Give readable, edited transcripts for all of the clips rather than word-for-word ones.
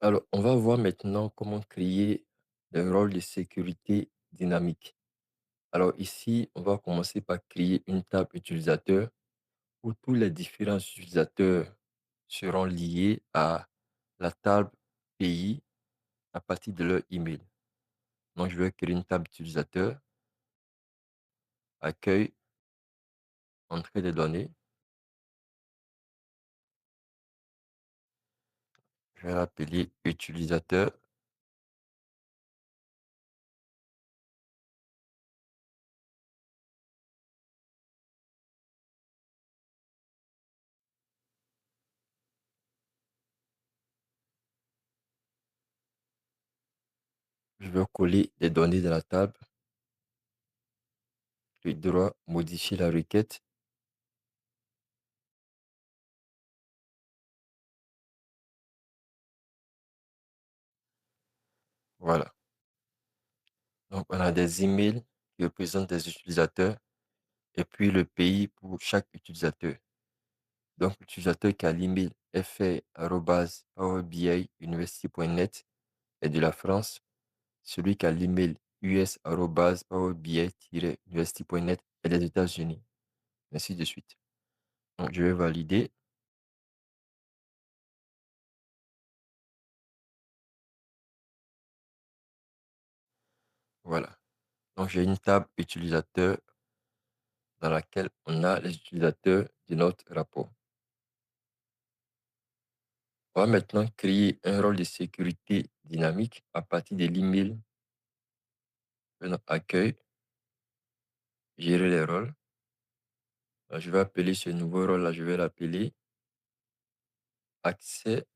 Alors, on va voir maintenant comment créer un rôle de sécurité dynamique. Alors ici, on va commencer par créer une table utilisateur où tous les différents utilisateurs seront liés à la table pays à partir de leur email. Donc, je vais créer une table utilisateur, accueil, entrée des données. Je vais l'appeler utilisateur. Je vais coller des données de la table. Clic droit, modifier la requête. Voilà. Donc, on a des emails qui représentent des utilisateurs et puis le pays pour chaque utilisateur. Donc, l'utilisateur qui a l'email fr@powerbiuniversity.net est de la France. Celui qui a l'email us@powerbi-university.net est des États-Unis, ainsi de suite. Donc, je vais valider. Voilà. Donc, j'ai une table utilisateur dans laquelle on a les utilisateurs de notre rapport. On va maintenant créer un rôle de sécurité dynamique à partir de l'email de notre accueil, gérer les rôles. Je vais appeler ce nouveau rôle-là, je vais l'appeler accès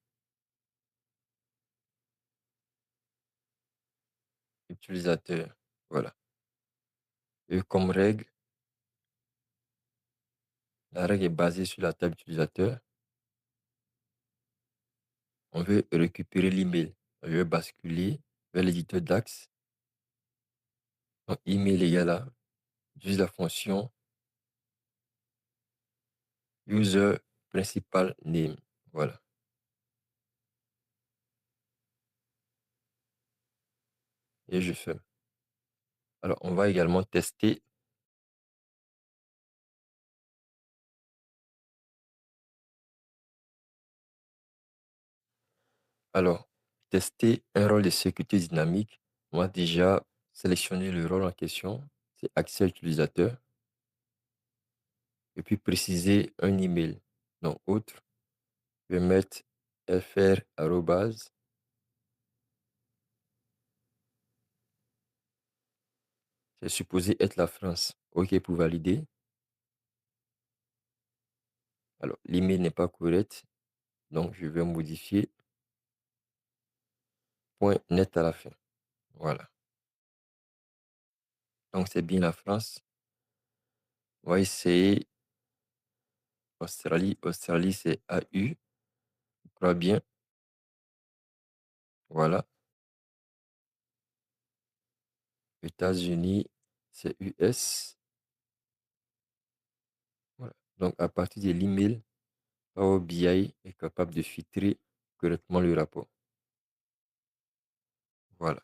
utilisateur. Voilà. Et comme règle, la règle est basée sur la table utilisateur. On veut récupérer l'email. Je vais basculer vers l'éditeur d'Axe. Donc, email égale à, j'utilise la fonction user principal name. Voilà. Et je ferme. Alors, on va également tester. Alors, tester un rôle de sécurité dynamique. On va déjà sélectionner le rôle en question. C'est accès utilisateur. Et puis préciser un email. Donc, autre, je vais mettre fr arrobase. C'est supposé être la France. OK pour valider. Alors, l'email n'est pas correct. Donc, je vais modifier point .net à la fin. Voilà. Donc, c'est bien la France. On va essayer Australie. Australie, c'est AU. Je crois bien. Voilà. États-Unis, c'est US. Voilà. Donc, à partir de l'email, Power BI est capable de filtrer correctement le rapport. Voilà.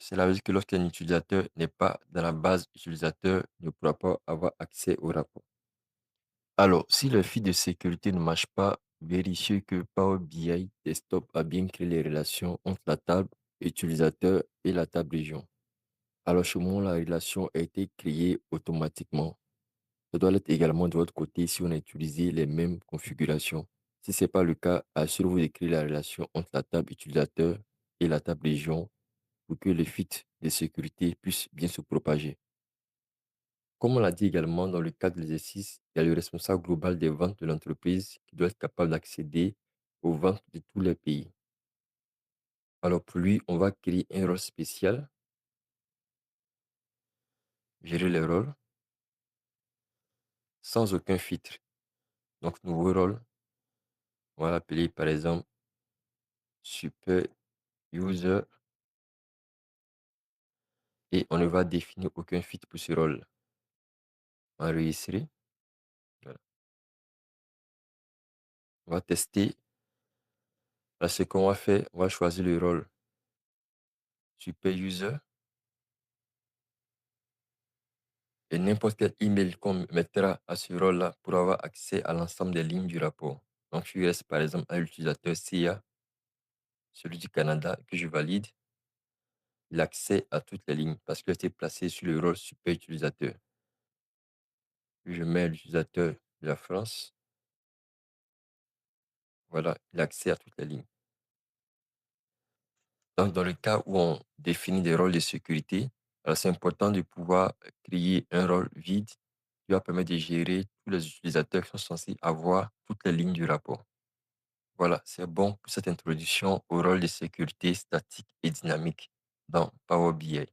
Cela veut dire que lorsqu'un utilisateur n'est pas dans la base utilisateur, il ne pourra pas avoir accès au rapport. Alors, si le fil de sécurité ne marche pas, vérifiez que Power BI Desktop a bien créé les relations entre la table utilisateur et la table région. Alors, chez moi, la relation a été créée automatiquement. Ça doit l'être également de votre côté si on a utilisé les mêmes configurations. Si ce n'est pas le cas, assurez-vous de créer la relation entre la table utilisateur et la table région pour que le fit de sécurité puisse bien se propager. Comme on l'a dit également dans le cadre de l'exercice, il y a le responsable global des ventes de l'entreprise qui doit être capable d'accéder aux ventes de tous les pays. Alors pour lui, on va créer un rôle spécial, gérer les rôles, sans aucun filtre. Donc nouveau rôle, on va l'appeler par exemple super user et on ne va définir aucun filtre pour ce rôle. Enregistrer, voilà. On va tester. Là, ce qu'on va faire, on va choisir le rôle super user et n'importe quel email qu'on mettra à ce rôle-là pour avoir accès à l'ensemble des lignes du rapport. Donc, je reste par exemple à l'utilisateur CIA, celui du Canada, que je valide l'accès à toutes les lignes parce qu'il a été placé sur le rôle super utilisateur. Puis je mets l'utilisateur de la France, voilà, l'accès à toutes les lignes. Donc, dans le cas où on définit des rôles de sécurité, alors c'est important de pouvoir créer un rôle vide qui va permettre de gérer tous les utilisateurs qui sont censés avoir toutes les lignes du rapport. Voilà, c'est bon pour cette introduction au rôle de sécurité statique et dynamique dans Power BI.